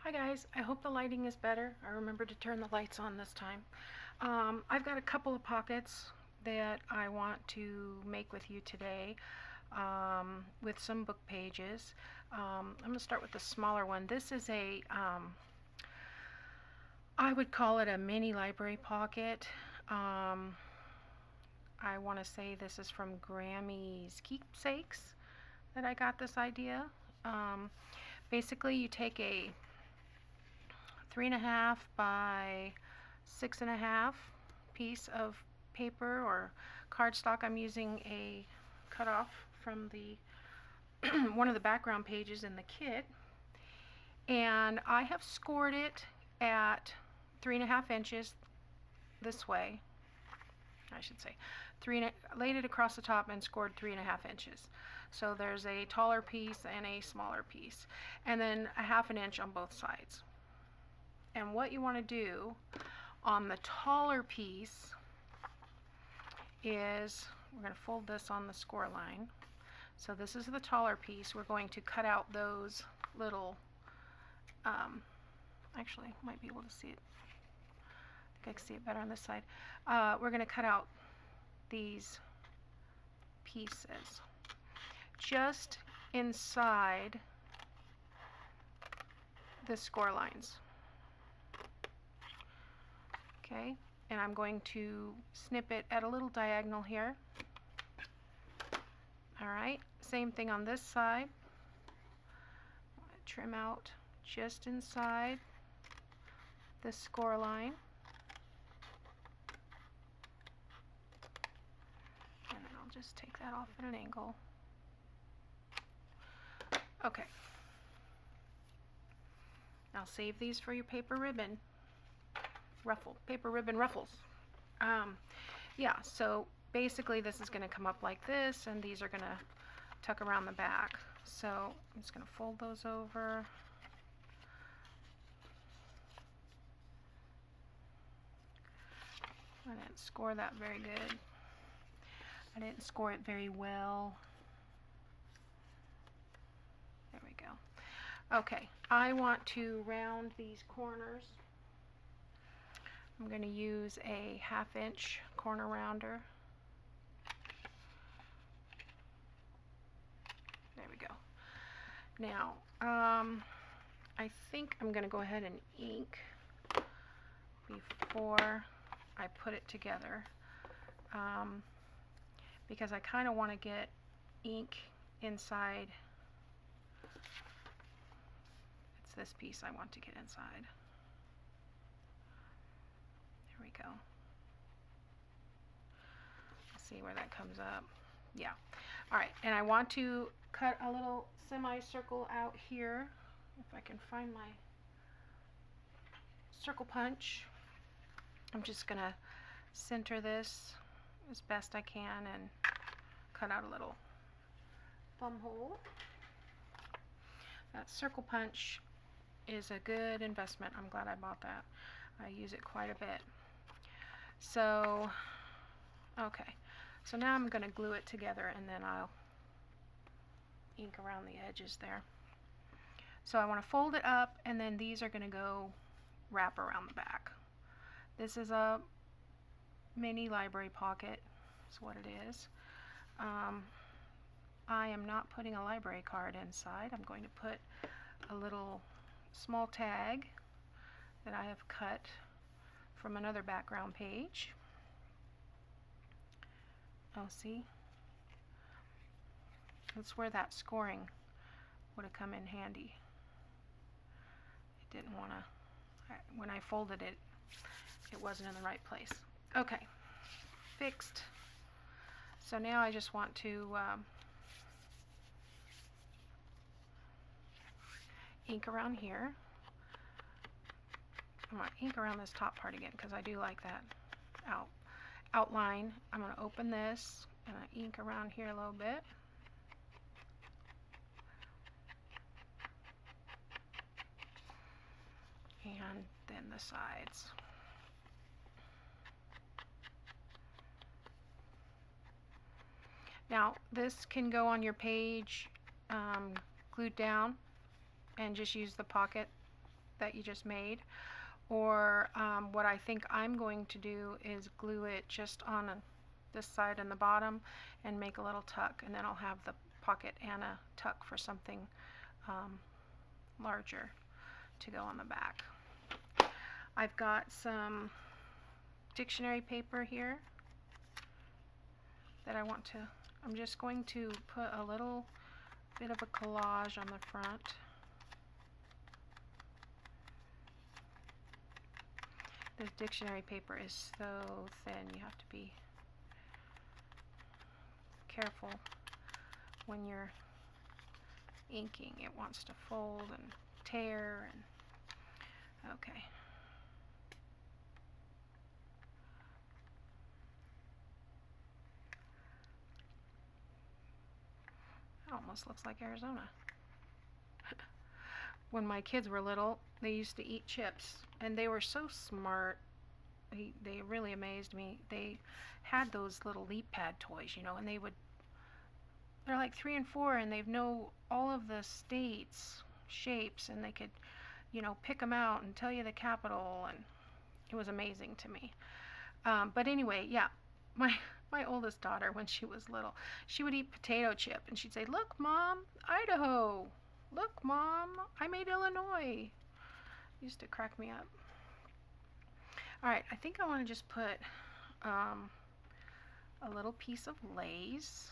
Hi guys, I hope the lighting is better. I remembered to turn the lights on this time. I've got a couple of pockets that I want to make with you today with some book pages. I'm going to start with the smaller one. This is I would call it a mini library pocket. I want to say this is from Grammy's Keepsakes that I got this idea. Basically, you take a 3.5 by 6.5 piece of paper or cardstock. I'm using a cutoff from the one of the background pages in the kit, and I have scored it at 3.5 inches this way. I should say laid it across the top and scored 3.5 inches. So there's a taller piece and a smaller piece, and then a 1/2 inch on both sides. And what you want to do on the taller piece is we're going to fold this on the score line. So this is the taller piece. We're going to cut out those little, actually might be able to see it. I think I can see it better on this side. We're going to cut out these pieces just inside the score lines. Okay, and I'm going to snip it at a little diagonal here. Alright, same thing on this side. Trim out just inside the score line. And then I'll just take that off at an angle. Okay. Now save these for your paper ribbon. Paper ribbon ruffles. Yeah, so basically this is going to come up like this, and these are going to tuck around the back. So I'm just going to fold those over. I didn't score that very good. I didn't score it very well. There we go. Okay, I want to round these corners. I'm going to use a 1/2 inch corner rounder. There we go. Now, I think I'm going to go ahead and ink before I put it together, because I kind of want to get ink inside. It's this piece I want to get inside. There we go. Let's see where that comes up. Yeah. Alright, and I want to cut a little semicircle out here. If I can find my circle punch. I'm just going to center this as best I can and cut out a little thumb hole. That circle punch is a good investment. I'm glad I bought that. I use it quite a bit. So, okay. So now I'm going to glue it together, and then I'll ink around the edges there. So I want to fold it up, and then these are going to go wrap around the back. This is a mini library pocket, is what it is. I am not putting a library card inside. I'm going to put a little small tag that I have cut from another background page. Oh, see? That's where that scoring would have come in handy. It didn't want to, when I folded it, it wasn't in the right place. Okay, fixed. So now I just want to ink around here. I'm going to ink around this top part again because I do like that outline. I'm going to open this and I ink around here a little bit. And then the sides. Now this can go on your page glued down, and just use the pocket that you just made. Or what I think I'm going to do is glue it just on this side and the bottom and make a little tuck, and then I'll have the pocket and a tuck for something larger to go on the back. I've got some dictionary paper here that I'm just going to put a little bit of a collage on the front. This dictionary paper is so thin, you have to be careful when you're inking. It wants to fold and tear and okay. It almost looks like Arizona. When my kids were little, they used to eat chips, and they were so smart. They really amazed me. They had those little leap pad toys, you know, and they're like 3 and 4, and they know all of the states' shapes, and they could, you know, pick them out and tell you the capital, and it was amazing to me. But anyway, yeah, my oldest daughter, when she was little, she would eat potato chip, and she'd say, "Look, Mom, Idaho. Look, Mom, I made Illinois." Used to crack me up. Alright, I think I want to just put a little piece of lace.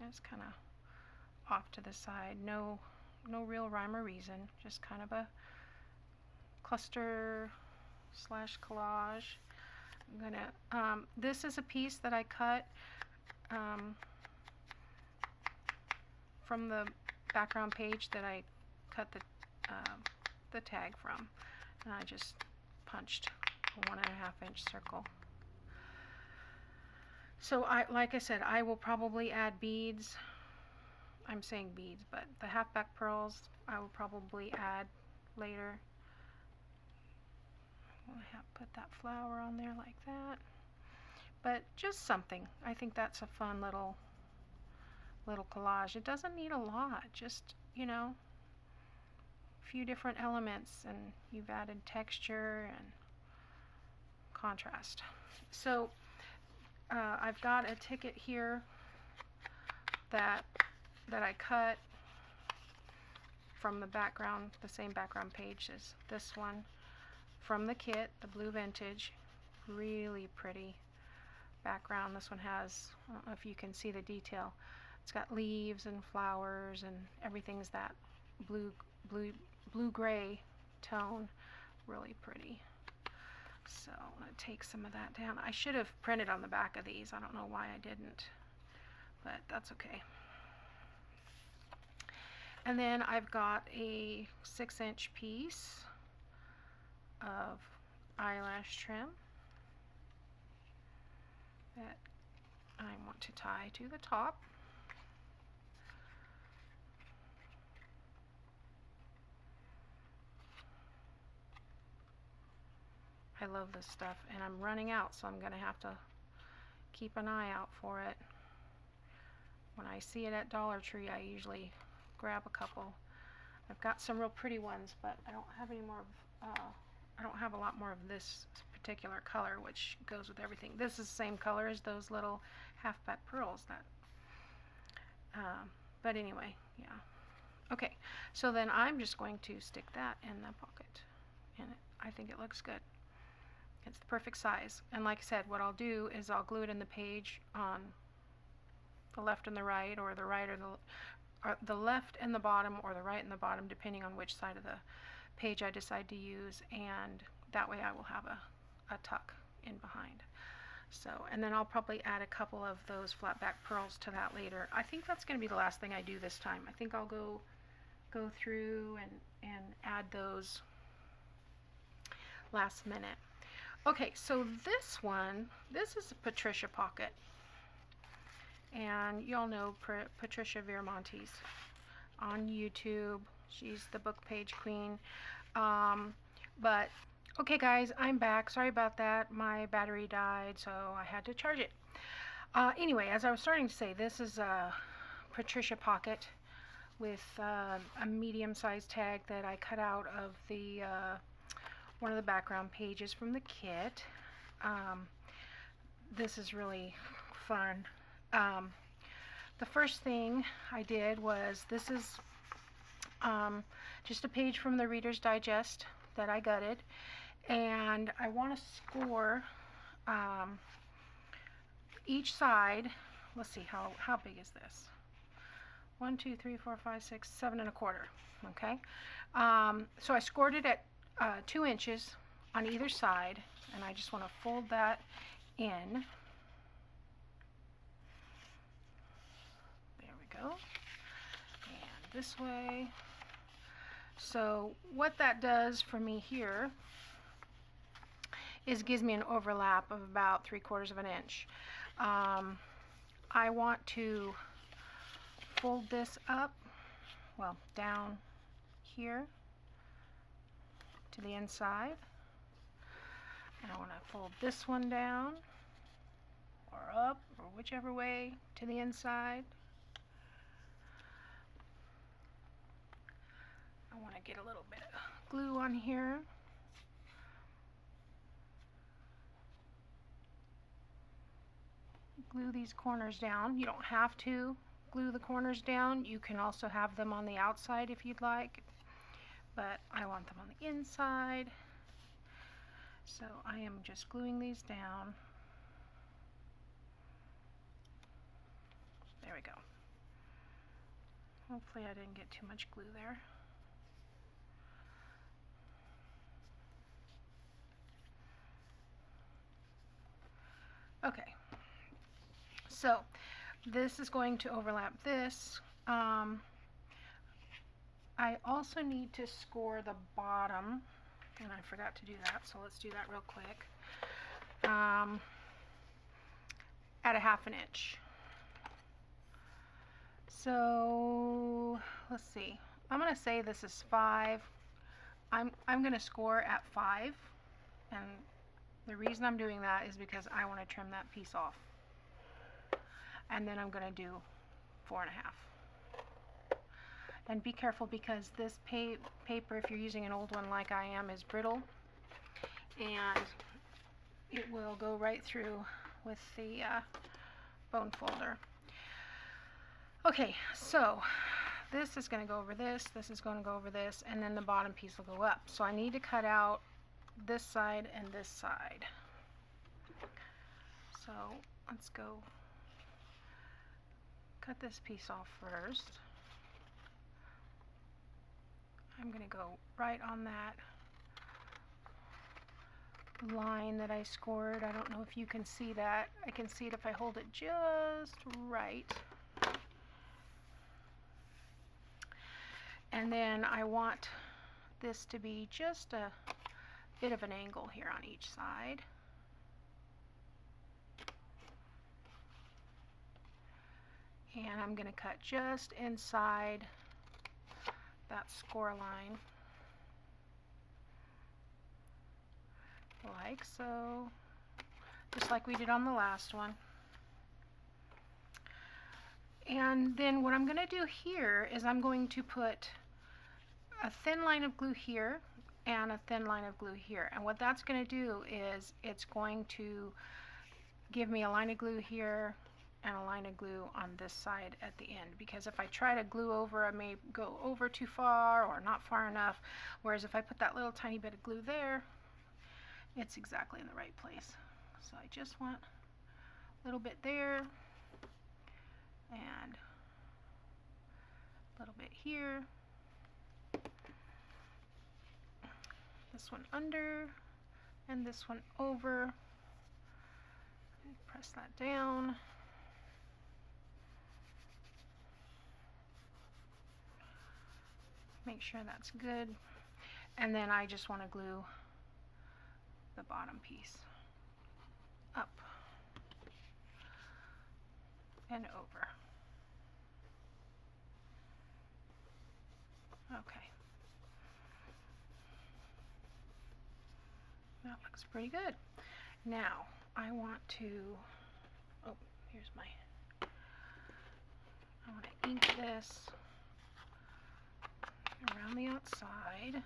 It's kind of off to the side. No real rhyme or reason. Just kind of a cluster / collage. I'm gonna, this is a piece that I cut from the background page that I cut the tag from, and I just punched a 1.5 inch circle. So like I said, I will probably add beads. I'm saying beads, but the halfback pearls I will probably add later. Put that flower on there like that, but just something. I think that's a fun little collage. It doesn't need a lot, just, you know, a few different elements, and you've added texture and contrast. So I've got a ticket here that I cut from the background, the same background page as this one, from the kit, the blue vintage. Really pretty background. This one has, I don't know if you can see the detail, it's got leaves and flowers, and everything's that blue gray tone. Really pretty. So I'm going to take some of that down. I should have printed on the back of these. I don't know why I didn't, but that's okay. And then I've got a 6-inch piece of eyelash trim that I want to tie to the top. I love this stuff, and I'm running out, so I'm going to have to keep an eye out for it. When I see it at Dollar Tree, I usually grab a couple. I've got some real pretty ones, but I don't have any more of, I don't have a lot more of this particular color, which goes with everything. This is the same color as those little halfback pearls that, but anyway, yeah. Okay, so then I'm just going to stick that in the pocket, and I think it looks good. It's the perfect size. And like I said, what I'll do is I'll glue it in the page on the left and the right, or the right or the left and the bottom, or the right and the bottom, depending on which side of the page I decide to use, and that way I will have a tuck in behind. So, and then I'll probably add a couple of those flat back pearls to that later. I think that's going to be the last thing I do this time. I think I'll go through and add those last minute. Okay, so this is a Patricia Pocket, and y'all know Patricia Viramontes on YouTube. She's the Bookpage queen. But okay, guys, I'm back. Sorry about that. My battery died, so I had to charge it. Anyway, as I was starting to say, this is a Patricia Pocket with a medium-sized tag that I cut out of the one of the background pages from the kit. This is really fun. The first thing I did was, this is just a page from the Reader's Digest that I gutted, and I want to score each side. Let's see, how big is this? 1, 2, 3, 4, 5, 6, 7 1/4. Okay, so I scored it at 2 inches on either side, and I just want to fold that in. There we go. And this way. So what that does for me here is gives me an overlap of about 3/4 of an inch. I want to fold this up, well, down here to the inside, and I want to fold this one down or up, or whichever way, to the inside. I want to get a little bit of glue on here. Glue these corners down. You don't have to glue the corners down. You can also have them on the outside if you'd like, but I want them on the inside. So I am just gluing these down. There we go. Hopefully I didn't get too much glue there. Okay, so this is going to overlap this. I also need to score the bottom, and I forgot to do that, so let's do that real quick. At a 1/2 inch. So let's see. I'm going to say this is 5. I'm going to score at 5, and the reason I'm doing that is because I want to trim that piece off. And then I'm going to do 4 1/2. And be careful, because this paper, if you're using an old one like I am, is brittle, and it will go right through with the bone folder. Okay, so this is going to go over this, this is going to go over this, and then the bottom piece will go up. So I need to cut out this side and this side. So let's go cut this piece off first. I'm going to go right on that line that I scored. I don't know if you can see that. I can see it if I hold it just right. And then I want this to be just a bit of an angle here on each side. And I'm going to cut just inside that score line, like so, just like we did on the last one. And then what I'm going to do here is I'm going to put a thin line of glue here and a thin line of glue here. And what that's going to do is it's going to give me a line of glue here and a line of glue on this side at the end, because if I try to glue over, I may go over too far or not far enough, whereas if I put that little tiny bit of glue there, it's exactly in the right place. So I just want a little bit there and a little bit here, this one under and this one over. Press that down. Make sure that's good, and then I just want to glue the bottom piece up and over. Okay, that looks pretty good. Now I want to, oh, here's my, I want to this around the outside.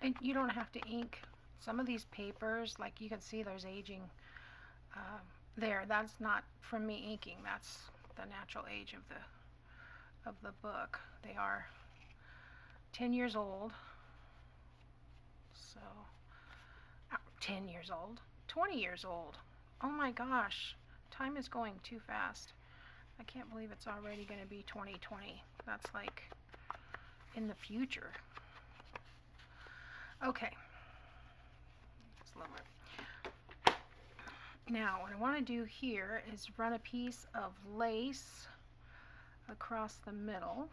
And you don't have to ink some of these papers, like you can see there's aging there. That's not from me inking, that's the natural age of the book. They are 10 years old. So 10 years old, 20 years old. Oh my gosh, time is going too fast. I can't believe it's already going to be 2020. That's like in the future. Okay. Just a little bit. Now, what I want to do here is run a piece of lace across the middle.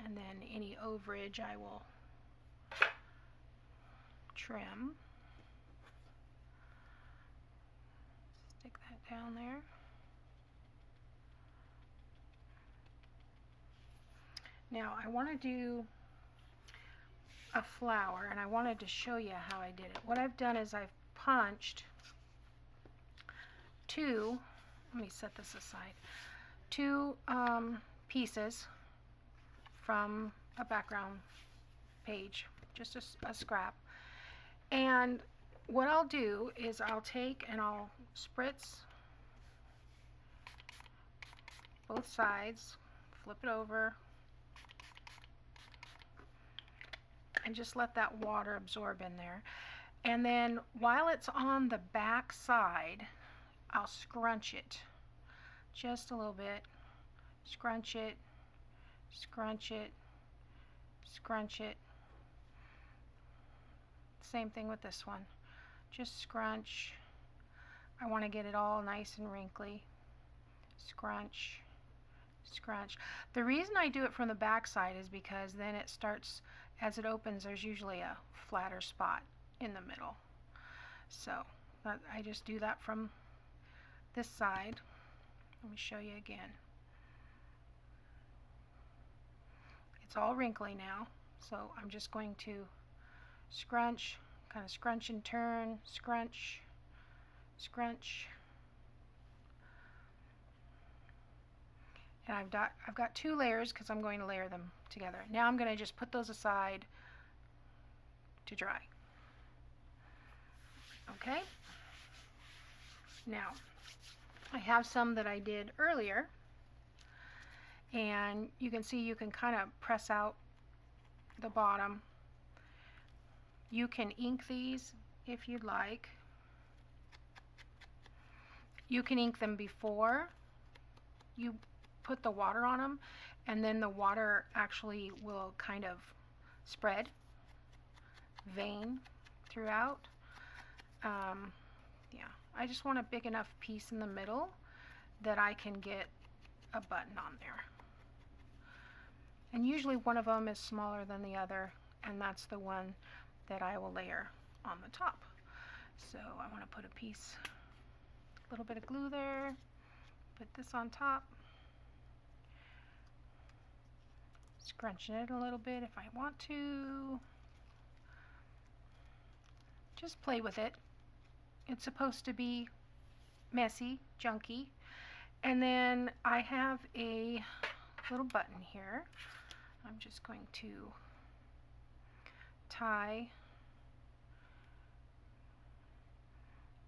And then any overage I will trim. Stick that down there. Now I want to do a flower, and I wanted to show you how I did it. What I've done is I've punched two, let me set this aside, two pieces from a background page, just a scrap. And what I'll do is I'll take and I'll spritz both sides, flip it over, and just let that water absorb in there. And then while it's on the back side, I'll scrunch it just a little bit. Scrunch it, scrunch it, scrunch it. Same thing with this one. Just scrunch. I want to get it all nice and wrinkly. Scrunch, scrunch. The reason I do it from the back side is because then it starts, as it opens, there's usually a flatter spot in the middle. So I just do that from this side. Let me show you again. It's all wrinkly now, so I'm just going to scrunch, kind of scrunch and turn, scrunch, scrunch. And I've got two layers because I'm going to layer them together. Now I'm going to just put those aside to dry. Okay? Now, I have some that I did earlier, and you can see you can kind of press out the bottom. You can ink these if you'd like. You can ink them before you put the water on them, and then the water actually will kind of spread, vein throughout. Yeah, I just want a big enough piece in the middle that I can get a button on there. And usually one of them is smaller than the other, and that's the one that I will layer on the top. So I want to put a piece, a little bit of glue there, put this on top, scrunching it a little bit if I want to. Just play with it. It's supposed to be messy, junky. And then I have a little button here. I'm just going to tie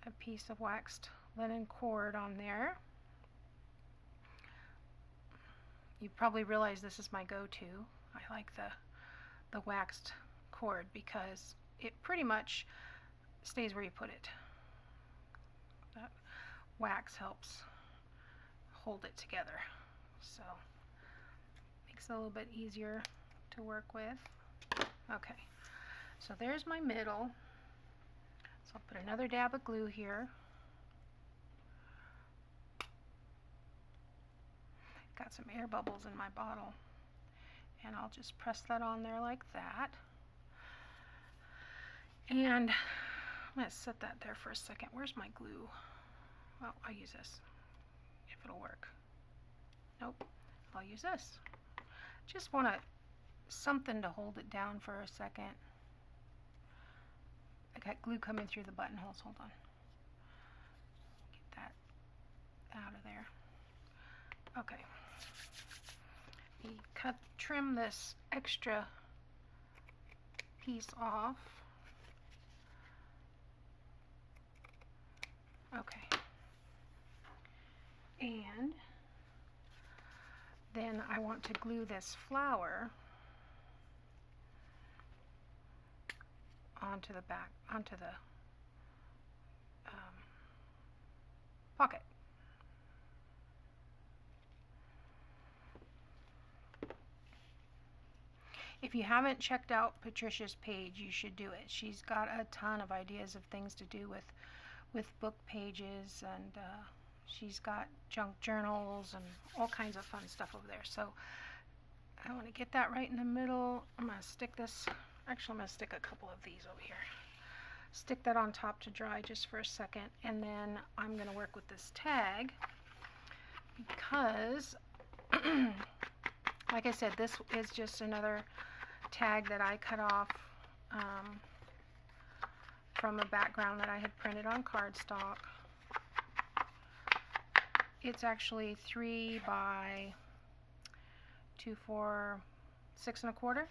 a piece of waxed linen cord on there. You probably realize this is my go-to. I like the waxed cord because it pretty much stays where you put it. That wax helps hold it together, so makes it a little bit easier to work with. Okay, so there's my middle. So I'll put another dab of glue here. Got some air bubbles in my bottle, and I'll just press that on there like that. And I'm going to set that there for a second. Where's my glue? Well, I'll use this if it'll work. Nope, I'll use this. Just want to something to hold it down for a second. I got glue coming through the buttonholes. Hold on. Get that out of there. Okay. You trim this extra piece off. Okay. And then I want to glue this flower onto the back, onto the pocket. If you haven't checked out Patricia's page, you should do it. She's got a ton of ideas of things to do with book pages, and she's got junk journals and all kinds of fun stuff over there. So I want to get that right in the middle. I'm going to stick this, actually I'm going to stick a couple of these over here. Stick that on top to dry just for a second, and then I'm going to work with this tag because like I said, this is just another tag that I cut off from a background that I had printed on cardstock. It's actually 3 by 2, 4, 6 1/4.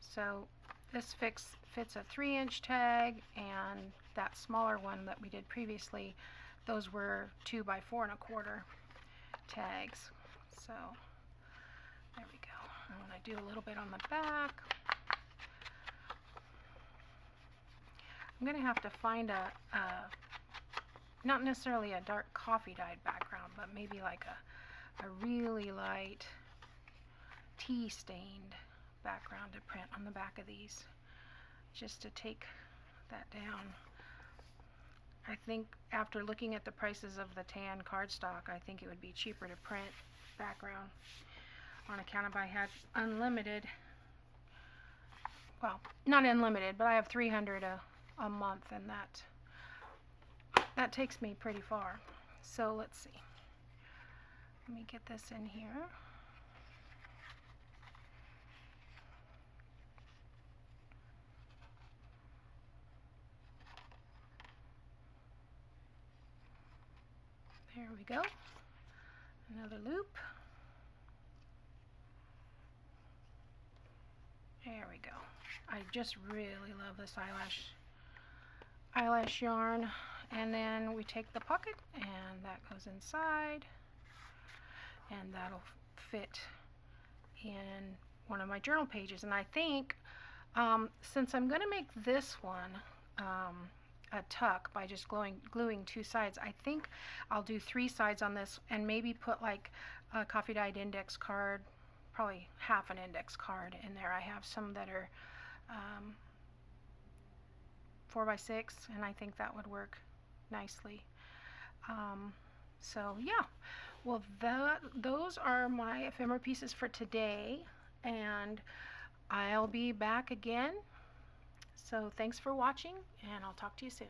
So this fits a 3-inch tag, and that smaller one that we did previously, those were 2 by 4 1/4 tags. So there we go. I'm going to do a little bit on the back. I'm going to have to find a not necessarily a dark coffee dyed background, but maybe like a really light tea stained background to print on the back of these, just to take that down. I think after looking at the prices of the tan cardstock, I think it would be cheaper to print background on account of I had unlimited, well, not unlimited, but I have 300 a month, and that takes me pretty far. So let's see. Let me get this in here. There we go. Another loop. There we go. I just really love this eyelash yarn. And then we take the pocket, and that goes inside, and that'll fit in one of my journal pages. And I think since I'm going to make this one a tuck by just gluing 2 sides, I think I'll do 3 sides on this, and maybe put like a coffee dyed index card, probably half an index card in there. I have some that are 4 by 6, and I think that would work nicely. So yeah, well, those are my ephemera pieces for today, and I'll be back again. So thanks for watching, and I'll talk to you soon.